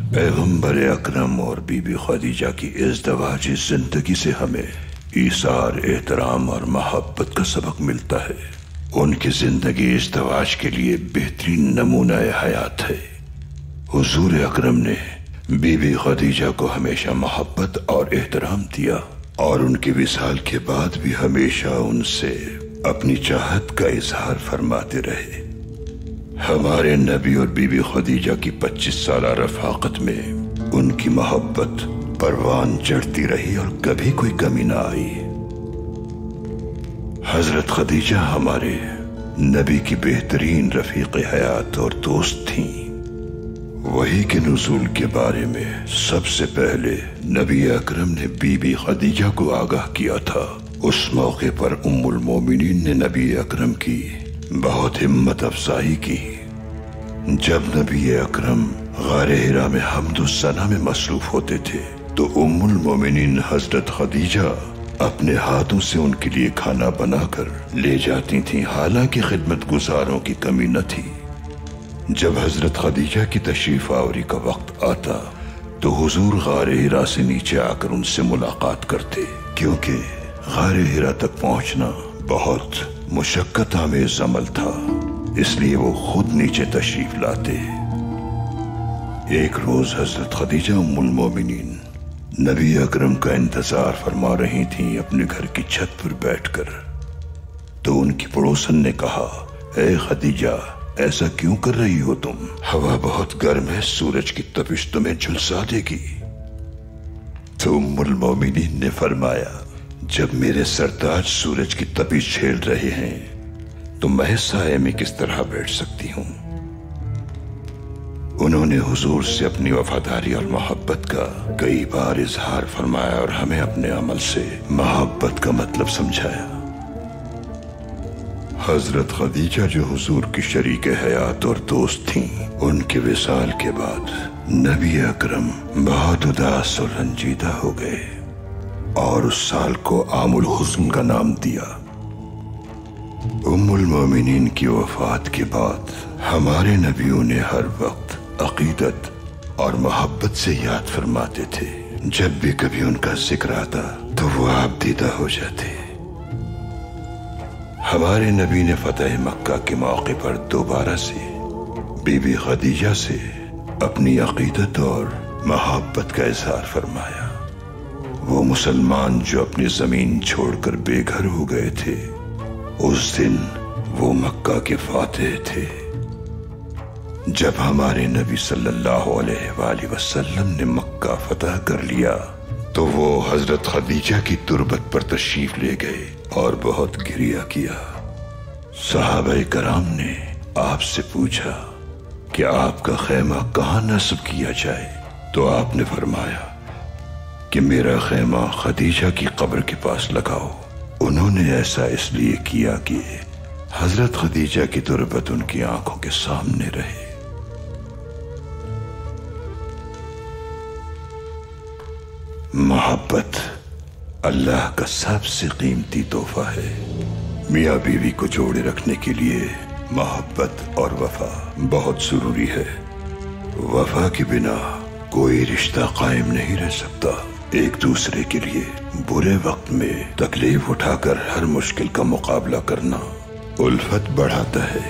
पैगंबर अकरम और बीबी खदीजा की इज़्दवाजी जिंदगी से हमें ईसार, एहतराम और मोहब्बत का सबक मिलता है। उनकी जिंदगी इज़्दवाज के लिए बेहतरीन नमूना हयात है। हुजूर अकरम ने बीबी खदीजा को हमेशा मोहब्बत और एहतराम दिया और उनकी विसाल के बाद भी हमेशा उनसे अपनी चाहत का इजहार फरमाते रहे। हमारे नबी और बीबी खदीजा की 25 साल रफाकत में उनकी मोहब्बत परवान चढ़ती रही और कभी कोई कमी ना आई। हजरत खदीजा हमारे नबी की बेहतरीन रफीक हयात और दोस्त थीं। वही के नुज़ूल के बारे में सबसे पहले नबी अकरम ने बीबी खदीजा को आगाह किया था। उस मौके पर उम्मुल मोमिनीन ने नबी अकरम की बहुत हिम्मत अफजाई की। जब नबी अकरम गारे हिरा में हम्दो सना में मसरूफ होते थे तो उम्मुल मोमिनीन हजरत खदीजा अपने हाथों से उनके लिए खाना बनाकर ले जाती थीं, हालांकि खिदमत गुजारों की कमी न थी। जब हजरत खदीजा की तशरीफ आवरी का वक्त आता तो हुजूर गारे हिरा से नीचे आकर उनसे मुलाकात करते, क्योंकि गारे हिरा तक पहुंचना बहुत मुशक्कत आमेज अमल था, इसलिए वो खुद नीचे तशरीफ लाते। एक रोज हजरत खदीजा उम्मुल मोमिनीन नबी अकरम का इंतजार फरमा रही थीं अपने घर की छत पर बैठकर। तो उनकी पड़ोसन ने कहा, ए खदीजा, ऐसा क्यों कर रही हो तुम? हवा बहुत गर्म है, सूरज की तपिश तुम्हें झुलसा देगी। तो उम्मुल मोमिनीन ने फरमाया, जब मेरे सरताज सूरज की तपिश झेल रहे हैं तो मैं साए में किस तरह बैठ सकती हूं? उन्होंने हुजूर से अपनी वफादारी और मोहब्बत का कई बार इजहार फरमाया और हमें अपने अमल से मोहब्बत का मतलब समझाया। हजरत खदीजा जो हुजूर की शरीक हयात और दोस्त थीं, उनके विसाल के बाद नबी अकरम बहुत उदास और रंजीदा हो गए और उस साल को आमुल हुस्न का नाम दिया। उम्मुल मोमिनीन की वफात के बाद हमारे नबियों ने हर वक्त अकीदत और मोहब्बत से याद फरमाते थे। जब भी कभी उनका जिक्र आता तो वो आप दीदा हो जाते। हमारे नबी ने फतेह मक्का के मौके पर दोबारा से बीबी खदीजा से अपनी अकीदत और मोहब्बत का इजहार फरमाया। वो मुसलमान जो अपनी जमीन छोड़कर बेघर हो गए थे, उस दिन वो मक्का के फातेह थे। जब हमारे नबी सल्लल्लाहु अलैहि वसल्लम ने मक्का फतह कर लिया तो वो हजरत खदीजा की तुरबत पर तशरीफ ले गए और बहुत गिरिया किया। सहाबाए कराम ने आपसे पूछा कि आपका खैमा कहाँ नस्ब किया जाए, तो आपने फरमाया कि मेरा खैमा खदीजा की कब्र के पास लगाओ। उन्होंने ऐसा इसलिए किया कि हजरत खदीजा की तुरबत उनकी आंखों के सामने रहे। मोहब्बत अल्लाह का सबसे कीमती तोहफा है। मियाँ बीवी को जोड़े रखने के लिए मोहब्बत और वफा बहुत जरूरी है। वफा के बिना कोई रिश्ता कायम नहीं रह सकता। एक दूसरे के लिए बुरे वक्त में तकलीफ उठाकर हर मुश्किल का मुकाबला करना उल्फत बढ़ाता है।